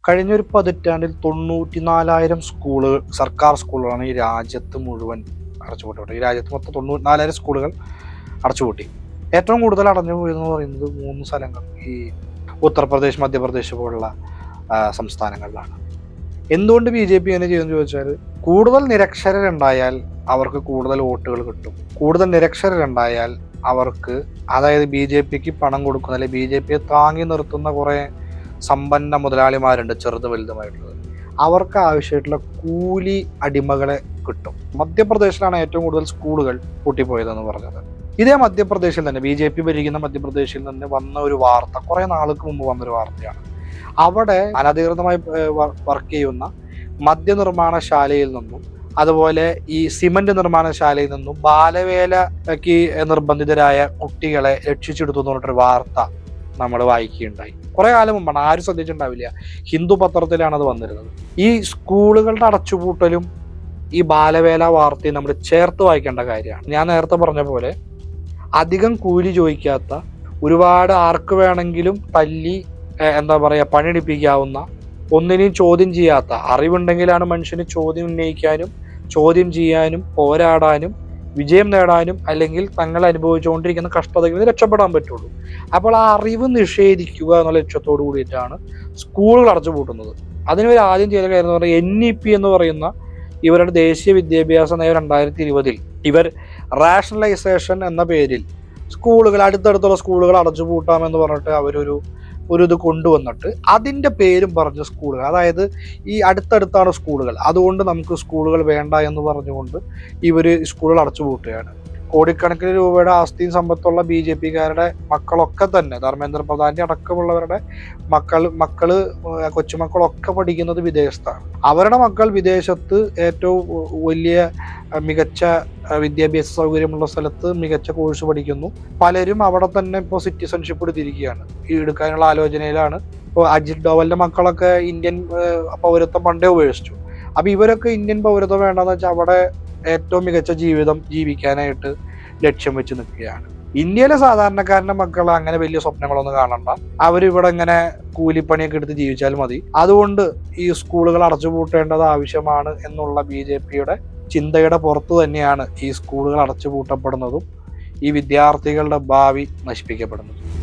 കഴിഞ്ഞൊരു പതിറ്റാണ്ടിൽ 94,000 സ്കൂളുകൾ, സർക്കാർ സ്കൂളുകളാണ് ഈ രാജ്യത്ത് മുഴുവൻ അടച്ചുപൂട്ടപ്പെട്ടത്. ഈ രാജ്യത്ത് മൊത്തം 94,000 സ്കൂളുകൾ അടച്ചുപൂട്ടി. ഏറ്റവും കൂടുതൽ അടഞ്ഞു പോയതെന്ന് പറയുന്നത് 3 സ്ഥലങ്ങൾ, ഈ ഉത്തർപ്രദേശ്, മധ്യപ്രദേശ് പോലുള്ള സംസ്ഥാനങ്ങളിലാണ്. എന്തുകൊണ്ട് BJP ഇങ്ങനെ ചെയ്യുമെന്ന് ചോദിച്ചാൽ, കൂടുതൽ നിരക്ഷരരുണ്ടായാൽ അവർക്ക് കൂടുതൽ വോട്ടുകൾ കിട്ടും. കൂടുതൽ നിരക്ഷരരുണ്ടായാൽ അവർക്ക്, അതായത് BJPക്ക് പണം കൊടുക്കുന്ന, അല്ലെങ്കിൽ BJPയെ താങ്ങി നിർത്തുന്ന കുറേ സമ്പന്ന മുതലാളിമാരുണ്ട്, ചെറുതും വലുതുമായിട്ടുള്ളത്. അവർക്ക് ആവശ്യമായിട്ടുള്ള കൂലി അടിമകളെ കിട്ടും. മധ്യപ്രദേശിലാണ് ഏറ്റവും കൂടുതൽ സ്കൂളുകൾ പൂട്ടിപ്പോയതെന്ന് പറഞ്ഞത്. ഇതേ മധ്യപ്രദേശിൽ തന്നെ, BJP ഭരിക്കുന്ന മധ്യപ്രദേശിൽ നിന്ന് വന്ന ഒരു വാർത്ത, കുറെ നാൾക്ക് മുമ്പ് വന്നൊരു വാർത്തയാണ്. അവിടെ അനധികൃതമായി വർക്ക് ചെയ്യുന്ന മദ്യനിർമ്മാണശാലയിൽ നിന്നും, അതുപോലെ ഈ സിമന്റ് നിർമ്മാണശാലയിൽ നിന്നും ബാലവേലയ്ക്ക് നിർബന്ധിതരായ കുട്ടികളെ രക്ഷിച്ചെടുത്തു എന്ന് പറഞ്ഞിട്ടൊരു വാർത്ത നമ്മൾ വായിക്കുകയുണ്ടായി. കുറെ കാലം മുമ്പാണ്, ആരും ശ്രദ്ധിച്ചിട്ടുണ്ടാവില്ല. ഹിന്ദു പത്രത്തിലാണ് അത് വന്നിരുന്നത്. ഈ സ്കൂളുകളുടെ അടച്ചുപൂട്ടലും ഈ ബാലവേല വാർത്തയും നമ്മൾ ചേർത്ത് വായിക്കേണ്ട കാര്യമാണ്. ഞാൻ നേരത്തെ പറഞ്ഞ പോലെ അധികം കൂലി ചോദിക്കാത്ത, ഒരുപാട് ആർക്ക് വേണമെങ്കിലും തല്ലി പണിയെടുപ്പിക്കാവുന്ന, ഒന്നിനെയും ചോദ്യം ചെയ്യാത്ത, അറിവുണ്ടെങ്കിലാണ് മനുഷ്യന് ചോദ്യം ഉന്നയിക്കാനും ചോദ്യം ചെയ്യാനും പോരാടാനും വിജയം നേടാനും അല്ലെങ്കിൽ തങ്ങൾ അനുഭവിച്ചുകൊണ്ടിരിക്കുന്ന കഷ്ടതകളിൽ നിന്ന് രക്ഷപ്പെടാൻ പറ്റുള്ളൂ. അപ്പോൾ ആ അറിവ് നിഷേധിക്കുക എന്നുള്ള ലക്ഷ്യത്തോടു കൂടിയിട്ടാണ് സ്കൂളുകൾ അടച്ചുപൂട്ടുന്നത്. അതിനൊരു ആദ്യം ചെയ്ത കാര്യം എന്ന് പറഞ്ഞാൽ NEP എന്ന് പറയുന്ന ഇവരുടെ ദേശീയ വിദ്യാഭ്യാസ നയം 2020 ഇവർ റാഷണലൈസേഷൻ എന്ന പേരിൽ സ്കൂളുകൾ, അടുത്തടുത്തുള്ള സ്കൂളുകൾ അടച്ചുപൂട്ടാമെന്ന് പറഞ്ഞിട്ട് അവരൊരു ഇത് കൊണ്ടുവന്നിട്ട് അതിൻ്റെ പേരും പറഞ്ഞ സ്കൂളുകൾ, അതായത് ഈ അടുത്തടുത്താണ് സ്കൂളുകൾ, അതുകൊണ്ട് നമുക്ക് സ്കൂളുകൾ വേണ്ട എന്ന് പറഞ്ഞുകൊണ്ട് ഇവർ സ്കൂളുകൾ അടച്ചുപൂട്ടുകയാണ്. കോടിക്കണക്കിന് രൂപയുടെ ആസ്തിയും സമ്പത്തുള്ള BJPക്കാരുടെ മക്കളൊക്കെ തന്നെ, ധർമ്മേന്ദ്ര പ്രധാന്റെ അടക്കമുള്ളവരുടെ കൊച്ചുമക്കളൊക്കെ പഠിക്കുന്നത് വിദേശത്താണ്. അവരുടെ മക്കൾ വിദേശത്ത് ഏറ്റവും വലിയ മികച്ച വിദ്യാഭ്യാസ സൗകര്യമുള്ള സ്ഥലത്ത് മികച്ച കോഴ്സ് പഠിക്കുന്നു. പലരും അവിടെ തന്നെ ഇപ്പോൾ സിറ്റിസൺഷിപ്പ് എടുത്തിരിക്കുകയാണ്, എടുക്കാനുള്ള ആലോചനയിലാണ്. ഇപ്പോൾ അജിത് ഡോവലിന്റെ മക്കളൊക്കെ ഇന്ത്യൻ പൗരത്വം പണ്ടേ ഉപേക്ഷിച്ചു. അപ്പൊ ഇവരൊക്കെ ഇന്ത്യൻ പൗരത്വം വേണ്ടെന്ന് വെച്ചാൽ അവിടെ ഏറ്റവും മികച്ച ജീവിതം ജീവിക്കാനായിട്ട് ലക്ഷ്യം വെച്ച് നിൽക്കുകയാണ്. ഇന്ത്യയിലെ സാധാരണക്കാരന്റെ മക്കൾ അങ്ങനെ വലിയ സ്വപ്നങ്ങളൊന്നും കാണണ്ട, അവരിവിടെ ഇങ്ങനെ കൂലിപ്പണിയൊക്കെ എടുത്ത് ജീവിച്ചാൽ മതി. അതുകൊണ്ട് ഈ സ്കൂളുകൾ അടച്ചുപൂട്ടേണ്ടത് ആവശ്യമാണ് എന്നുള്ള BJPയുടെ ചിന്തയുടെ പുറത്തു തന്നെയാണ് ഈ സ്കൂളുകൾ അടച്ചുപൂട്ടപ്പെടുന്നതും ഈ വിദ്യാർത്ഥികളുടെ ഭാവി നശിപ്പിക്കപ്പെടുന്നതും.